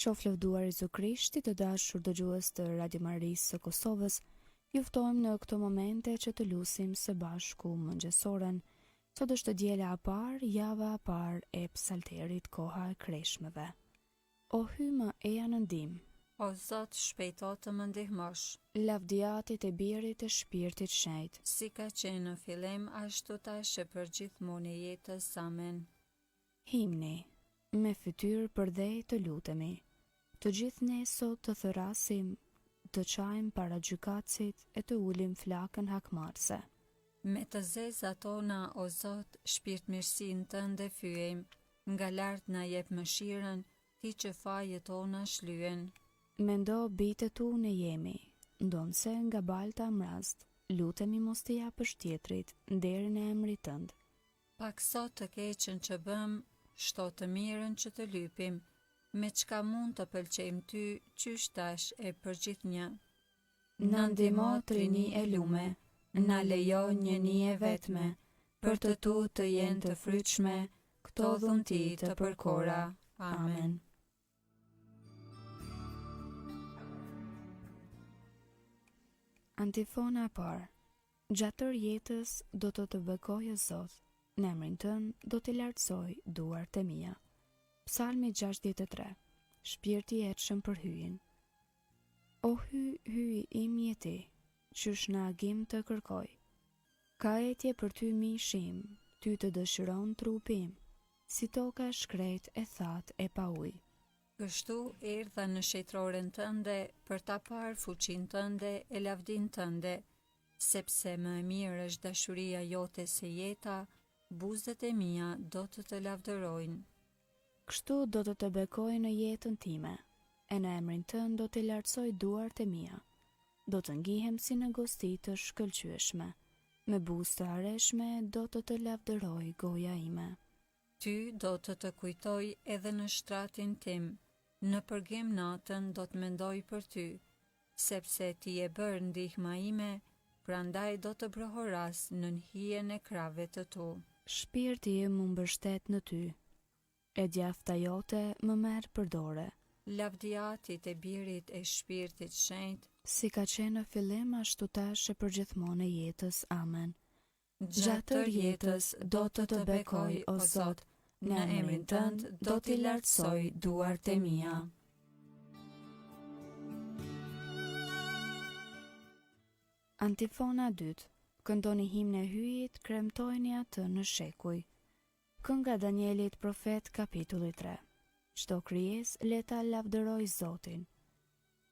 Qof lëvduar Jezu Krishti, të dashur dëgjues të Radio Marisë së Kosovës, ju ftojmë në këto momente që të lusim së bashku mëngjesoren. Sot është diela e parë, java e parë e psalterit, koha e kreshmeve. O hy më eja në ndihmë, O Zot, shpejto të më ndihmosh. lavdiatit e birit e shpirtit shenjt. Si ka qenë në fillim, ashtu tash e për gjithmonë e jetës. Amen. Himni, me fytyrë përdhej të lutemi. Të gjithë ne sot të thërasim, të qajmë para gjykatësit e të ulim flakën hakmarse. Me të zeza tona, o Zot, shpirt mirësinë tënde fyejmë, nga lart na jep mëshirën, ti që fajet tona shlyen. Mendo bitë tu ne jemi, ndonse nga balta mrast, lutemi mos të japësh tjetrit nderin e emrit tënd. Pak sot të keqen që bëm, shto të mirën që të lypim, me çka mund të pëlqejmë ty, qysh tash e për gjithnjë. Na ndihmo trini e lume, na lejo një nije vetme, për të tu të jenë të frytshme, këto dhun ti të përkora. Amen. Antifona e parë. Gjatë tërë jetës do të bekoj o Zot, në emrin tënd do t'i lartësoj duart e mia. Psalmi 63. Shpirti i etshëm për hyjin. O hyj im jeti, qysh në agim të kërkoj. Ka etje për ty mishim, ty të dëshiron trupim, si toka shkret e that e pa ujë. Kështu erdha në shejtroren tënde, për ta parë fuqinë tënde e lavdinë tënde, sepse më e mirë është dashuria jote se jeta, buzët e mia do të lavdërojnë. Kështu do të bekoj në jetën time, e në emrin tënd do të lartësoj duart e mia. Do të ngihem si në gosti të shkëlqyeshme, me buzë të areshme do të lavdëroj goja ime. Ty do të kujtoj edhe në shtratin tim, në përgim natën do të mendoj për ty, sepse ti e bërë ndihma ime, prandaj do të brohoras në hijen e krave të tu. Shpirti im më mbështet në ty, e djafta jote më merr për dorë. Lavdiatit e birit e shpirtit shenjt, Si ka qenë në fillim, ashtu tash e për gjithmonë e jetës. Amen. gjatë tërë jetës do të bekoj o Zot, në emrin tënd do t'i lartësoj duart e mia. Antifona 2. Këndoni himne e hyjit, kremtojni atë në shekuj. Kënga Danielit profet, kapitulli 3. Çdo krijesë le ta lavdëroj Zotin.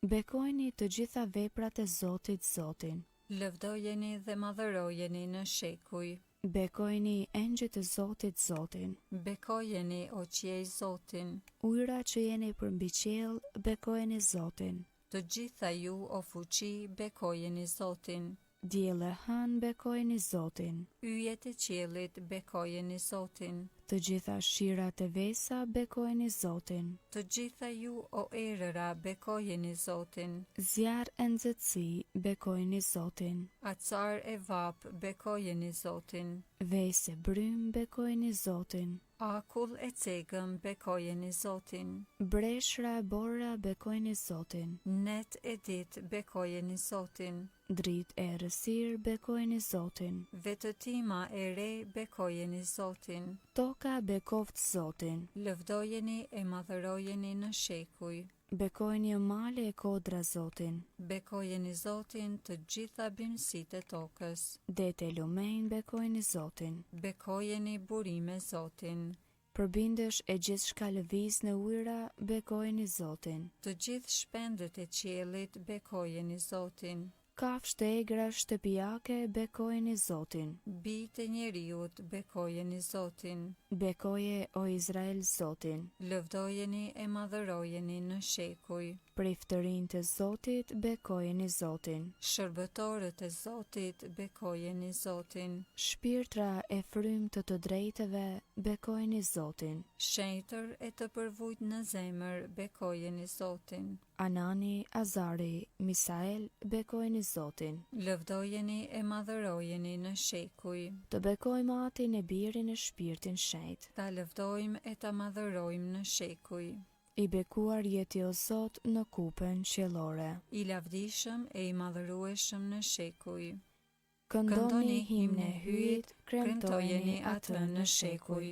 Bekojni të gjitha veprat e Zotit Zotin. Lëvdojeni dhe madhërojeni në shekuj. Bekojni engjëjt e Zotit Zotin. Bekojeni o qiej Zotin. Ujëra që jeni përmbi qiell, bekojeni Zotin. Të gjitha ju o fuqi, bekojeni Zotin. Diell e hën, bekojeni Zotin. Yjet e qiellit, bekojeni Zotin. Të gjitha shirat e vesa, bekojeni Zotin. Të gjitha ju o erëra, bekojeni Zotin. Zjarr e nxehtësi, bekojeni Zotin. Acar e vap, bekojeni Zotin. Vese brym, bekojeni Zotin. Akull e cegëm, bekojeni Zotin. Breshra e borra, bekojeni Zotin. Net e dit, bekojeni Zotin. Dritë e errësirë, bekojeni Zotin. Vetëtima e re, bekojeni Zotin. Toka bekoft Zotin. Lëvdojeni e madhërojeni në shekuj. Bekojeni o male e kodra Zotin. Bekojeni Zotin të gjitha bimësitë e tokës. Dete e lumejnë, bekojeni Zotin. Bekojeni burime Zotin. Përbindesh e gjithë shka lëviz në ujëra, bekojeni Zotin. Të gjithë shpendët e qiellit, bekojeni Zotin. Kafshë të egra shtëpiake, bekojeni Zotin. Bijtë e njeriut, bekojeni Zotin. Bekoje o Izrael Zotin. Lëvdojeni e madhërojeni në shekuj. Priftërinë të Zotit, bekojeni Zotin. Shërbëtorët e Zotit, bekojeni Zotin. Shpirtra e frymtë të drejtëve, bekojeni Zotin. Shenjtër e të përvujt në zemër, bekojeni Zotin. Anani, Azari, Misael, bekojeni Zotin. Lëvdojeni e madhërojeni në shekuj. Të bekojmë Atin e Birin e Shpirtin Shenjt. Ta lëvdojmë e ta madhërojmë në shekuj. I bekuar jeti o Zot në kupën qiellore. I lavdishëm e i madhërueshëm në shekuj. Këndoni himne hyjit, kremtojeni atë në shekuj.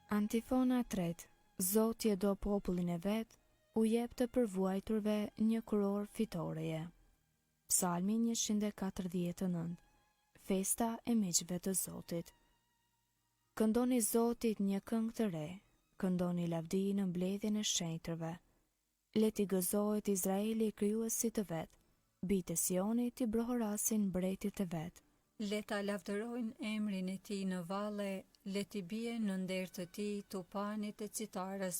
Antifona 3. Zoti e do popullin e vet, u jep të përvuajturve një kuror fitoreje. Psalmi 149. Festa e miqve të Zotit. Këndoni Zotit një këngë të re, këndoni lavdi në mbledhjen e shenjtërve. Le t'i gëzohet Izraeli krijuesi të vet, bitë e Sionit t'i brohorasin mbretit të vet. Le ta lavdërojnë emrin e tij në valle, le t'i bie në nder të tij tupanit e citarës,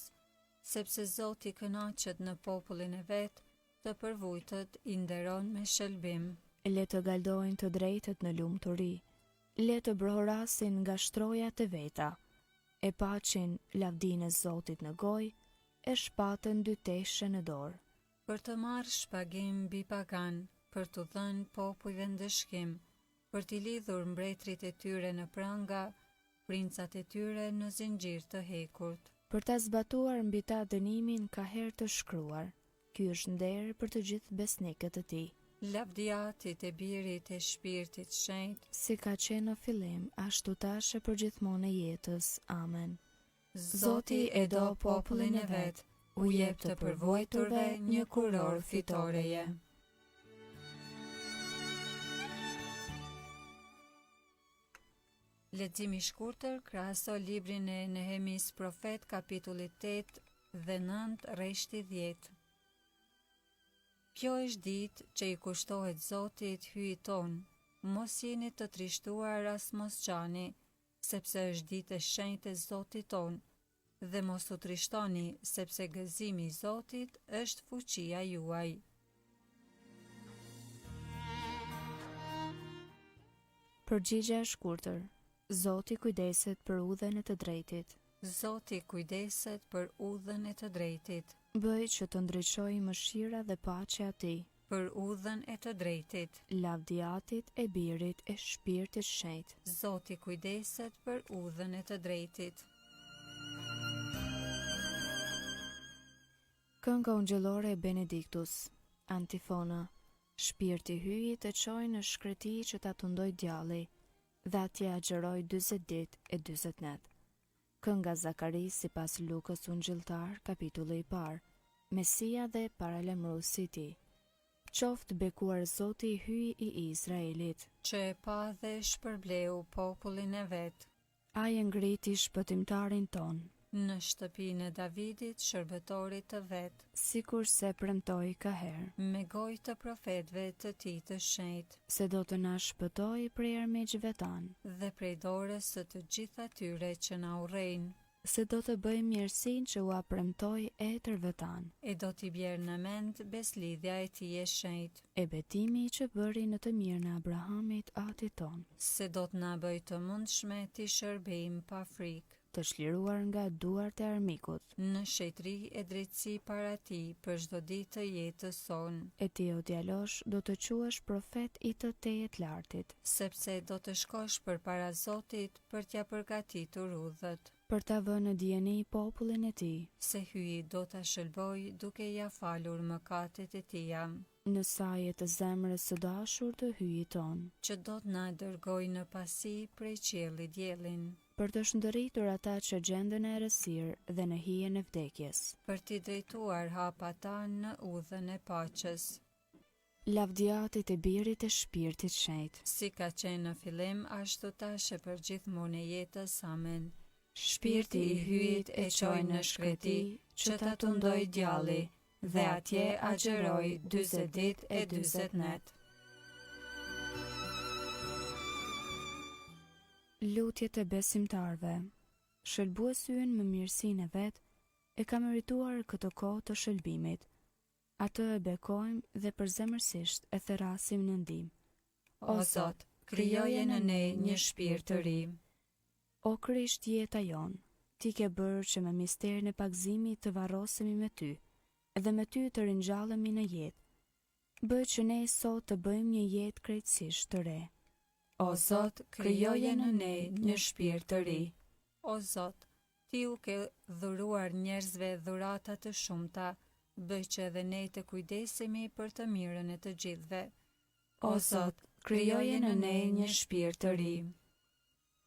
sepse Zoti kënaqet në popullin e vet, të përvujtët i nderon me shëlbim. Le të galdojnë të drejtët në lumturi, le të brohorasin nga shtrojat e veta, e paqin lavdinë e Zotit në gojë, e shpatën dy teshe në dorë. Për të marrë shpagim mbi pagan, për t'u dhënë popujve ndëshkim, për t'i lidhur mbretrit e tyre në pranga, princat e tyre në zinxhir të hekurt. Për ta zbatuar mbi ta dënimin ka herë të shkruar. Ky është nder për të gjithë besnikët e tij. Lavdiatit e birit e shpirtit shenjt, Si ka qenë në fillim, ashtu tash e përgjithmonë e jetës. Amen. Zoti e do popullin e vet, u jep të përvojturve një kuror fitoreje. Leximi i shkurtër krahaso librin e Nehemis profet kapitulli 8 dhe 9 rreshti 10. Kjo është ditë që i kushtohet Zotit hyjit ton, mos jeni të trishtuar as mos qani, sepse është ditë e shenjtë e Zotit ton, dhe mos u trishtoni, sepse gëzimi i Zotit është fuqia juaj. Përgjigje e shkurtër. Zoti kujdeset për udhën e të drejtit. Zoti kujdeset për udhën e të drejtit, Bëj që të ndriçojë mëshira dhe paqja e tij, për udhën e të drejtit. lavdiatit e birit e shpirtit shenjtë. Zoti kujdeset për udhën e të drejtit. Kënga ungjëllore e Benediktus. Antifona. Shpirti hyjit e çoi në shkreti që ta tundoj djalli, dhe atje agjeroi 40 ditë e 40 net. Kënga Zakaris sipas Lukës ungjilltar, kapitulli i parë. Mesia dhe paralajmëruesi i tij. Qoftë bekuar Zoti i hyj i Izraelit. Që e pa dhe shpërbleu popullin e vet, Ai e ngriti shpëtimtarin ton, në shtëpinë e Davidit, shërbëtorit të vet, sikur se premtoi ka herë, me gojë të profetëve të tij të shenjtë, se do të na shpëtoi prej armiqve tan, dhe prej dorës së të gjithë atyre që na urrejnë, se do të bëjmë mirësinë që ua premtoi etërve tan, e do t'i bjerë në mend beslidhja e tij e shenjtë, e betimi që bëri në të mirën e Abrahamit atit ton, se do t'na bëj të mundshme t'i shërbejmë pa frikë, të shliruar nga duart e armikut, në shetri e drejtësi para tij për çdo ditë të jetës sonë, e ti o djalosh do të quhesh profet i të tejet lartit, sepse do të shkosh përpara Zotit për t'ja përgatitur udhët, për ta vënë në dieni popullin e tij, se hyi do ta shëlboj duke ja falur mëkatet e tija, në saje të zemrës së dashur të hyjit ton, që do t'na dërgoj në pasi prej qiellit diellin, për të shndërritur ata që gjenden e errësirë dhe në hijen e vdekjes. për t'i drejtuar hapa ta në udhën e paqes, Lavdiatit e birit e shpirtit shenjtë. si ka qenë në fillim, ashtu tash e për gjithmonë e jetës. Amen. Shpirti i hyjit e çoi në shkreti që ta tundoj djalli, dhe atje agjeroi 40 ditë e 40 net. Lutjet e besimtarve. Shëlbuesi ynë me mirësinë e vet e ka merituar këtë kohë të shëlbimit. Atë e bekojmë dhe përzemërsisht e therasim në ndihmë. O Zot, krijoje në ne një shpirt të ri. O Krisht jeta jon, ti ke bërë që me misterin e pagëzimit të varrosemi me ty, edhe me ty të ringjallemi në jetë. Bëj që ne sot të bëjmë një jetë krejtësisht të re. O Zot, krijoje në ne një shpirt të ri. O Zot, Ti u ke dhuruar njerëzve dhurata të shumta, bëj që edhe ne të kujdesemi për të mirën e të gjithëve. O Zot, krijoje në ne një shpirt të ri.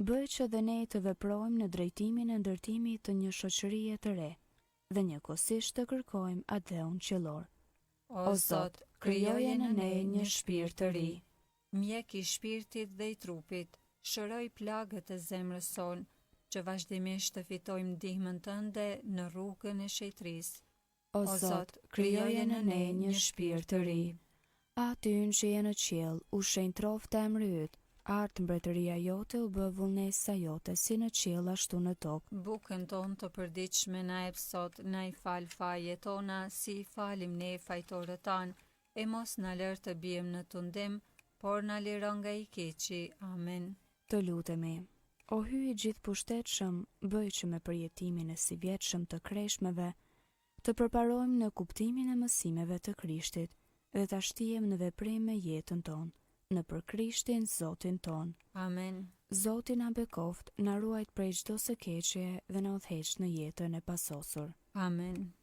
Bëj që dhe ne të veprojmë në drejtimin e ndërtimit të një shoqërie të re, dhe njëkohësisht të kërkojmë atë qiellor. O Zot, krijoje në ne një shpirt të ri. Mjek i shpirtit dhe i trupit, shëroj plagët e zemrës sonë, që vazhdimisht të fitojmë ndihmën tënde në rrugën e shejtrisë. O Zot, krijoje në ne një shpirt të ri. Aty që je në qiell, u shenj troftë e emri yt, art mbretëria jote u bë vullnesa jote si në qiell ashtu në tokë. Bukën tonë të përditshme na jep sot, na i fal fajet tona si i falim ne fajtorët tanë, e mos na lër të bijem në tundim, por na liron nga i keqi. Amen. Të lutemi. O Hy i gjithë pushtetshëm, bëj që me përjetimin e si vjetshëm të kreshmeve, të përparojmë në kuptimin e mësimeve të Krishtit dhe ta shtijem në veprim me jetën tonë, në për Krishtin Zotin ton. Amen. Zoti na bekoft, na ruajt prej çdo së keqje dhe na udhëheq në jetën e pasosur. Amen.